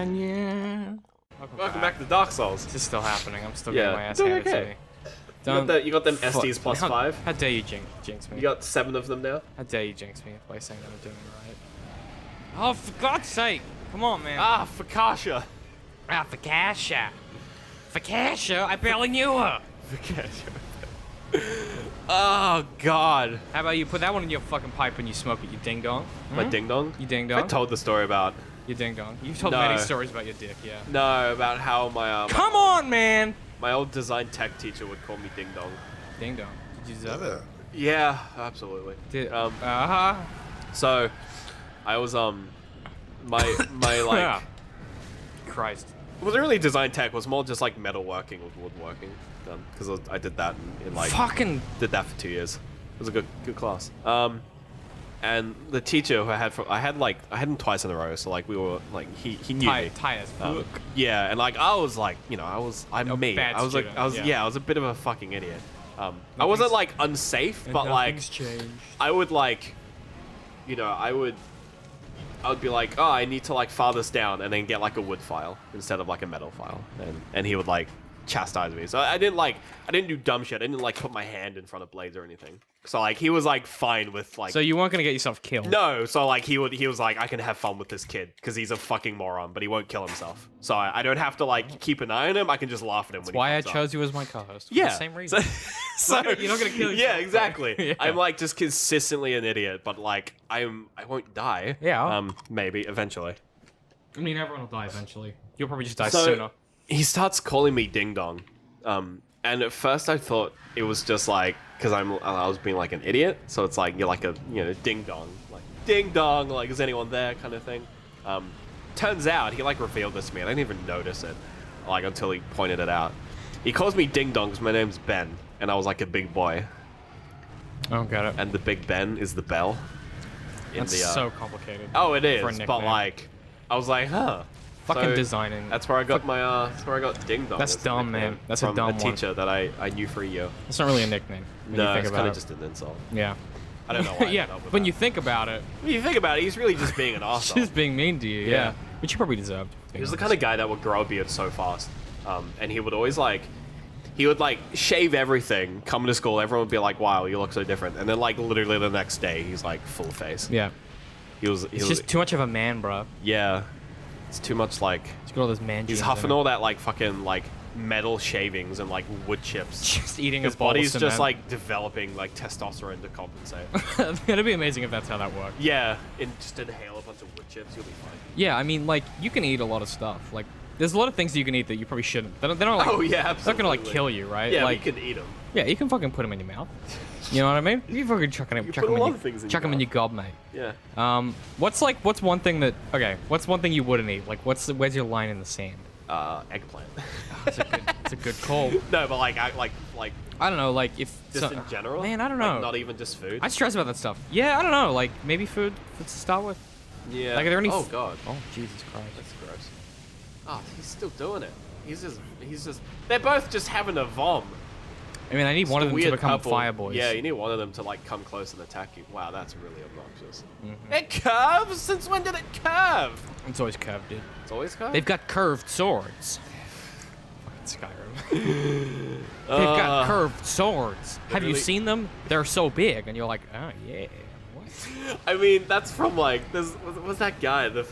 man, yeah. Welcome back to Dark Souls. This is still happening. I'm still getting my ass doing handed to okay. me. You got them SDs plus how, 5. How dare you jinx me? You got 7 of them now. How dare you jinx me by saying that I'm doing it right? Oh, for God's sake! Come on, man. Ah, Fakasha. Ah, Fakasha. Fakasha? I barely knew her. Fakasha. Oh God. How about you put that one in your fucking pipe when you smoke it, you ding dong? My ding dong. You ding dong. I told the story about. You ding dong. You've told No. many stories about your dick, yeah. No, about how my Come on, man. my old design tech teacher would call me ding dong. Ding dong. Did you deserve it? Yeah, absolutely. Did, So, I was my like. Christ. It wasn't really design tech. It was more just like metalworking with woodworking. Because I did that in like. Fucking. Did that for 2 years. It was a good class. And the teacher who I had him twice in a row. So like we were like he knew me. Tight as fuck. Yeah, and like I was like, you know, I'm me. bad I was student, like I was yeah. I was a bit of a fucking idiot. I wasn't like unsafe, but like changed. I would like, you know, I would be like, oh, I need to like file this down, and then get like a wood file instead of like a metal file, and he would like chastise me. So I didn't do dumb shit. I didn't like put my hand in front of blades or anything. So like he was like fine with like. So you weren't gonna get yourself killed. No, so like he was like, I can have fun with this kid because he's a fucking moron, but he won't kill himself. So I don't have to like keep an eye on him. I can just laugh at him. That's why I chose you as my co-host. For Yeah, the same reason. So you're not gonna kill yourself. Yeah, exactly. Yeah. I'm like just consistently an idiot, but like I won't die. Yeah. Maybe eventually. I mean, everyone will die eventually. You'll probably just die So sooner. he starts calling me ding dong, and at first I thought it was just like because I was being like an idiot. So it's like you're like a ding dong, like is anyone there kind of thing. Turns out he like revealed this to me. I didn't even notice it, like until he pointed it out. He calls me ding dong because my name's Ben, and I was like a big boy. Oh, got it. And the big Ben is the bell. That's so complicated. Oh, it is, for a but nickname. like, I was like, huh. Fucking So designing. That's where I got my. That's where I got ding dong. That's as a dumb, nickname man. That's a from dumb a one. teacher that I knew for a year. It's not really a nickname. When No, you think it's about kind it. of just an insult. Yeah. I don't know why. I Yeah. ended up with When that. you think about it, When you think about it, he's really just being an arsehole. she's being mean to you. Yeah. Yeah. Which you probably deserved. He was the kind of guy that would grow a beard so fast, and he would always like. He would like shave everything, come to school, everyone would be like, wow, you look so different. And then like literally the next day, he's like full face. Yeah. He was Just too much of a man, bro. yeah. It's too much like, He's got all those man he's genes huffing in all that like fucking like metal shavings and like wood chips. Just eating His a bowl of body's just cement. like developing like testosterone to compensate. That'd be amazing if that's how that worked. Yeah, and just inhale a bunch of wood chips, you'll be fine. Yeah, I mean, like, you can eat a lot of stuff. Like, there's a lot of things that you can eat that you probably shouldn't. They don't like, Oh yeah, they're not absolutely. gonna, like, kill you, right? Yeah, like, you can eat them. yeah, you can fucking put them in your mouth. You know what I mean? You fucking chuck them put a lot of things in chuck your 'em in mouth. your gob, mate. Yeah. What's one thing that, okay, what's one thing you wouldn't eat? Like, where's your line in the sand? Eggplant. It's a good call. No, but like I don't know, like, if... just in general. Man, I don't Like, know. not even just food. I stress about that stuff. Yeah, I don't know, like, maybe food to start with. Yeah. Like, are there any... Oh god. Oh, Jesus Christ. That's gross. Oh, he's still doing it. He's just. They're both just having a vom. I mean, I need one of them to Weird become couple. fire boys. Yeah, you need one of them to like come close and attack you. Wow, that's really obnoxious. Mm-hmm. It curves? Since when did it curve? It's always curved, dude. It's always curved? They've got curved swords. Fucking Skyrim. They've got curved swords. Have you really- seen them? They're so big, and you're like, oh yeah. What? I mean, that's from like, what's that guy? The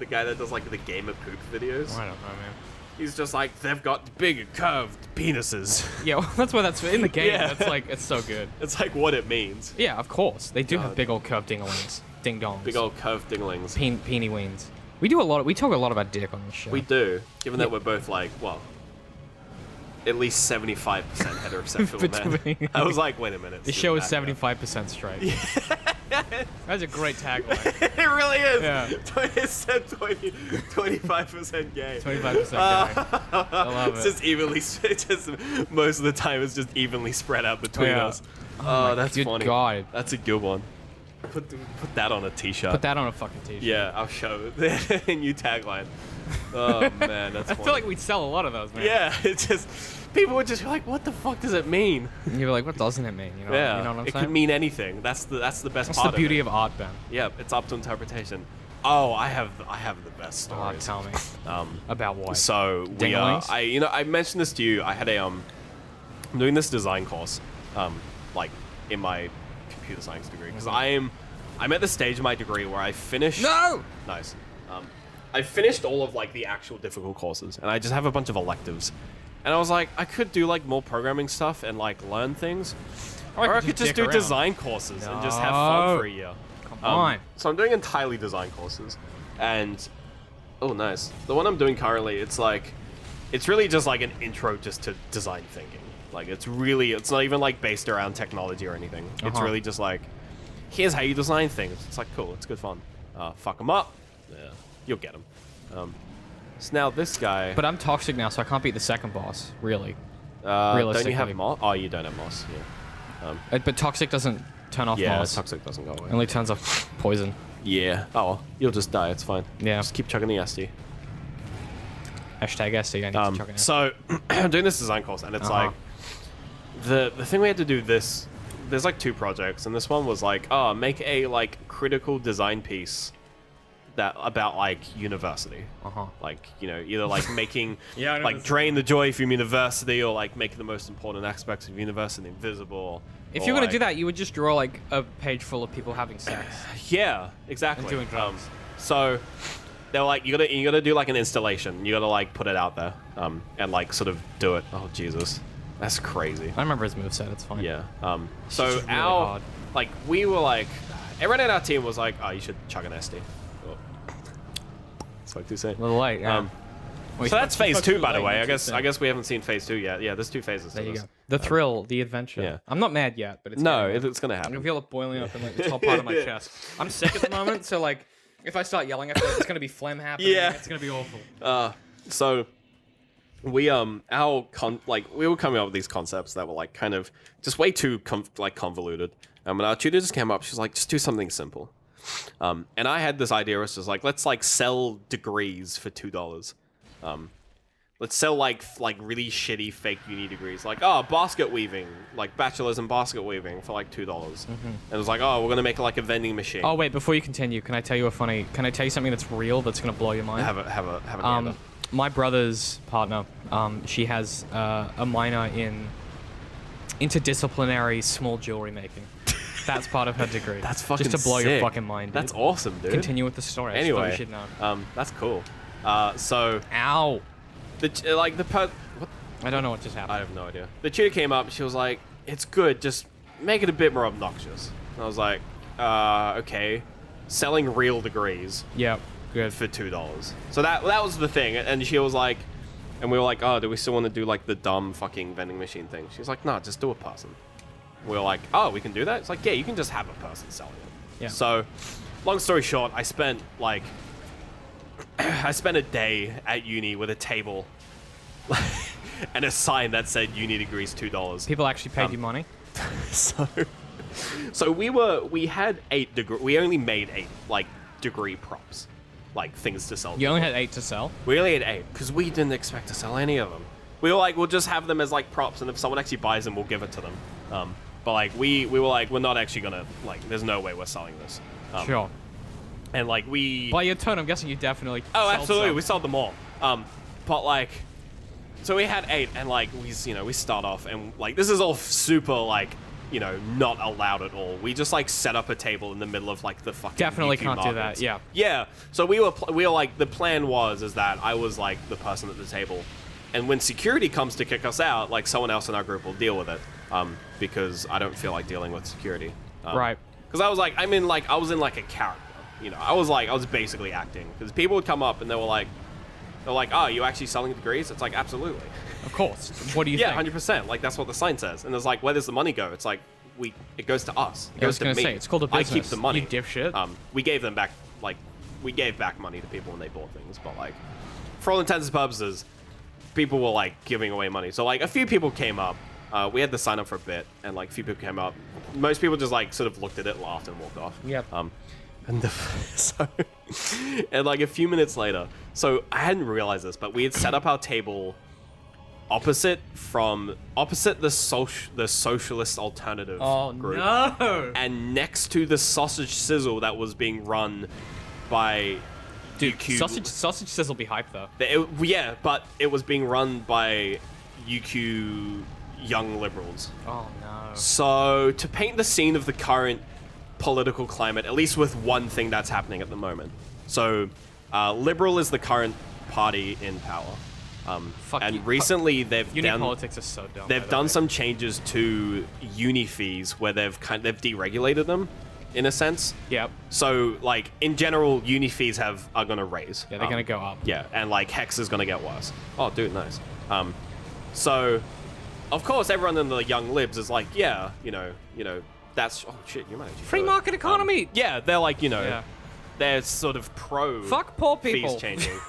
guy that does like the gamer poop videos? I don't know, man. He's just like, they've got big curved penises. Yeah, well, that's why that's in the game. Yeah. That's like, it's so good. It's like what it means. Yeah, of course. They do have God. big old curved dinglings. Ding dongs. Big old curved dinglings. Peeny weens. We talk a lot about dick on this show. We do, given that we're both like, well, at least 75% heterosexual men. I was like, wait a minute. This show is 75% straight. That's a great tagline. It really is. Yeah. It said 25% gay. 25% guy. I love It's it. just evenly, it's just most of the time it's just evenly spread out between Yeah. us. Oh, that's good funny. God. That's a good one. Put that on a t-shirt. Put that on a fucking t-shirt. Yeah, I'll show it. New tagline. Oh man, that's I funny. feel like we'd sell a lot of those, man. Yeah, it's just people would just be like, "What the fuck does it mean?" You're like, what doesn't it mean? You know, Yeah, you know what I'm it saying? could mean anything. That's the best That's part. the beauty of of art, Ben. it. Yeah, it's up to interpretation. Oh, I have the best Oh, stories. tell me. About what? So we Dinglings? I mentioned this to you. I had I'm doing this design course, like in my computer science degree, because I'm at the stage of my degree where I finished. No! Nice. I finished all of like the actual difficult courses, and I just have a bunch of electives. And I was like, I could do like more programming stuff and like learn things, or I could just do design courses and just have fun for a year. Come on. So I'm doing entirely design courses, and oh, nice. The one I'm doing currently, it's really just like an intro just to design thinking. Like it's not even like based around technology or anything. It's really just like, here's how you design things. It's like cool. It's good fun. Fuck them up. Yeah, you'll get them. So now this guy. But I'm toxic now, so I can't beat the second boss. Really. Don't you have moss? Oh, you don't have moss. Yeah. But toxic doesn't turn off moss. Toxic doesn't go away. Only turns off poison. Yeah. Oh, well, you'll just die. It's fine. Yeah. Just keep chugging the SD. Hashtag SD. I need to chuck it in. So I'm doing this design course, and it's like the thing we had to do this. There's like 2 projects, and this one was like, make a like critical design piece that about like university. Like, you know, either like making like drain the joy from university, or like make the most important aspects of university invisible. If you're gonna do that, you would just draw like a page full of people having sex. Yeah, exactly. And doing drugs. So they're like, you gotta do like an installation. You gotta like put it out there, and like sort of do it. Oh Jesus, that's crazy. I remember his moveset. It's fine. Yeah. It's So just really hard. like we were like, everyone in our team was like, oh, you should chuck an SD. Oh. Spoke too soon. A little late. Yeah. So that's phase 2, by the way. I guess we haven't seen phase 2 yet. Yeah, there's 2 phases. There you go. The thrill, the adventure. Yeah. I'm not mad yet, but it's it's gonna I happen. can feel it boiling up in like the top part of my chest. I'm sick at the moment, so like if I start yelling, I feel like it's gonna be phlegm happening. Yeah. It's gonna be awful. So we we were coming up with these concepts that were like kind of just way too convoluted. And our tutor just came up. She's like, just do something simple. And I had this idea. It's just like, let's like sell degrees for $2. Let's sell like really shitty fake uni degrees, like basket weaving, like bachelor's in basket weaving for like $2. And it was like, we're gonna make like a vending machine. Oh wait, before you continue, can I tell you something that's real that's gonna blow your mind? Have a My brother's partner, she has a minor in interdisciplinary small jewelry making. That's part of her degree. That's fucking just to blow sick. your fucking mind. Dude. That's awesome, dude. Continue with the story. Anyway, I should know. that's cool. So Ow. What? I don't know what just happened. I have no idea. The tutor came up. She was like, "It's good. Just make it a bit more obnoxious." And I was like, "Okay." Selling real degrees. Yep. Good. For $2. So that was the thing. And she was like, and we were like, "Oh, do we still want to do like the dumb fucking vending machine thing?" She's like, "No, just do a person." We were like, "Oh, we can do that?" It's like, "Yeah, you can just have a person selling it." Yeah. So, long story short, I spent a day at uni with a table and a sign that said uni degrees $2. People actually paid you money? So we had 8 degree. We only made 8 like degree props, like things to sell. You only had 8 to sell? We only had 8 because we didn't expect to sell any of them. We were like, we'll just have them as like props, and if someone actually buys them, we'll give it to them. But like we were like, we're not actually gonna like. There's no way we're selling this. Sure. And like we. By your tone, I'm guessing you definitely. Oh, absolutely. Some. We sold them all. But like, so we had 8, and like we start off, and like this is all super like not allowed at all. We just like set up a table in the middle of like the fucking. Definitely UQ can't markets. do that. Yeah. Yeah. So we were like, the plan is that I was like the person at the table, and when security comes to kick us out, like someone else in our group will deal with it. Because I don't feel like dealing with security. Right. Because I was like, I was in like a character. I was basically acting. Because people would come up and they're like, "Oh, you actually selling degrees?" It's like, absolutely. Of course. What do you think? Yeah, 100%. Like that's what the sign says. And it's like, where does the money go? It's like it goes to us. It I was goes to me. say it's called a business. I keep the money. You dipshit. We gave them back. Like we gave back money to people when they bought things. But like, for all intents and purposes, people were like giving away money. So like a few people came up. We had to sign up for a bit, and like a few people came up. Most people just like sort of looked at it, laughed, and walked off. Yep. And like a few minutes later, so I hadn't realized this, but we had set up our table opposite the socialist alternative group. No! And next to the sausage sizzle that was being run by Dude, UQ. sausage sizzle be hype though. Yeah, but it was being run by UQ young liberals. Oh no. So to paint the scene of the current political climate, at least with one thing that's happening at the moment. So Liberal is the current party in power. Fuck and you. recently they've Uni done politics is so dumb. they've done some changes to uni fees where they've deregulated them in a sense. Yep. So like in general, uni fees are gonna raise. Yeah, they're gonna go up. Yeah, and like Hex is gonna get worse. Oh, dude, nice. So of course everyone in the young libs is like, yeah, you know, that's oh shit, you might actually Free do it. market economy. Yeah, they're like, Yeah. they're sort of pro Fuck poor people. fees changing.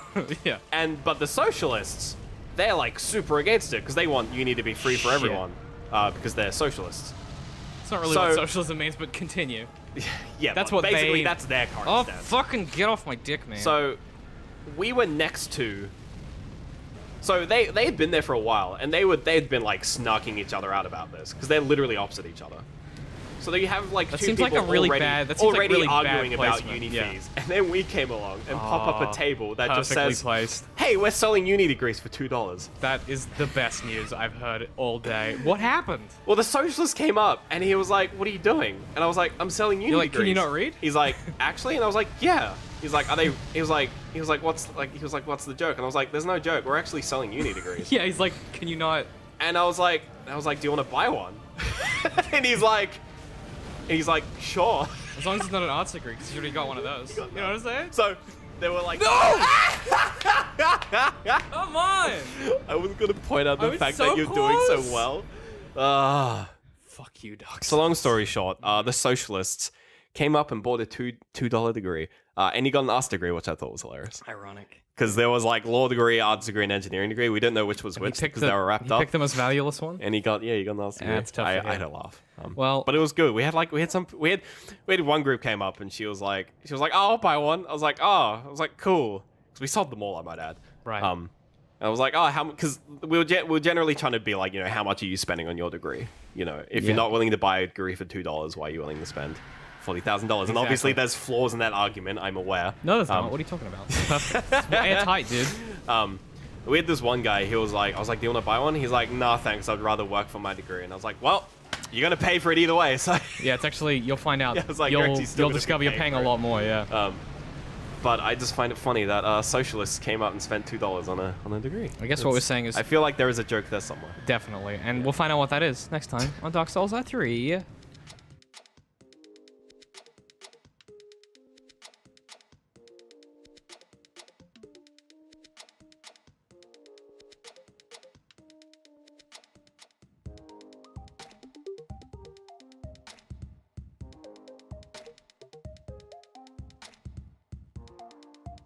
Yeah. But the socialists, they're like super against it because they want uni to be free for Shit. everyone because they're socialists. It's not really So- what socialism means, but continue. Yeah, That's but what basically they- that's their current Oh, stance. fucking get off my dick, man. So we were next to. So they had been there for a while, and they'd been like snarking each other out about this because they're literally opposite each other. So you have like That two seems like people a really already, bad- that seems like already really bad arguing about placement, uni yeah. fees, and then we came along and pop up a table that just perfectly says, placed. "Hey, we're selling uni degrees for $2." That is the best news I've heard all day. What happened? Well, the socialist came up and he was like, "What are you doing?" And I was like, "I'm selling uni You're like, degrees." "Can you not read?" He's like, "Actually," and I was like, "Yeah." He's like, "Are they?" He was like, "What's what's the joke?" And I was like, "There's no joke. We're actually selling uni degrees." Yeah, he's like, can you not? And I was like, "Do you want to buy one?" and he's like, "Sure." As long as it's not an arts degree, because you already got one of those. You know what I'm saying? So they were like, No! Come on! I was gonna point out I the was fact so that you're doing close. so well. Fuck you, dogs. So long story short, the socialists came up and bought a $2 degree, and he got an arts degree, which I thought was hilarious. Ironic. Because there was like law degree, arts degree, and engineering degree. We didn't know which was which because they were wrapped up. He picked the most valueless one. And he got an arts degree. That's tough to I get. had a laugh. Well- but it was good. We had one group came up and she was like, "Oh, I'll buy one." I was like, "Cool," because we sold them all, I might add. Right. And I was like, "Oh, how?" Because we were generally trying to be like, how much are you spending on your degree? If you're not willing to buy a degree for $2, why are you willing to spend $40,000? And obviously, there's flaws in that argument. I'm aware. No, there's not. What are you talking about? It's perfect. It's airtight, dude. We had this one guy. I was like, "Do you want to buy one?" He's like, "Nah, thanks. I'd rather work for my degree." And I was like, "Well, you're gonna pay for it either way." So Yeah, it's actually, you'll find out. Yeah, it's like, you're actually still you'll gonna be discover you're paying paying a for it. lot more, yeah. But I just find it funny that socialists came up and spent $2 on a degree. I guess what we're saying is I feel like there is a joke there somewhere. definitely. And we'll find out what that is next time on Dark Souls 3.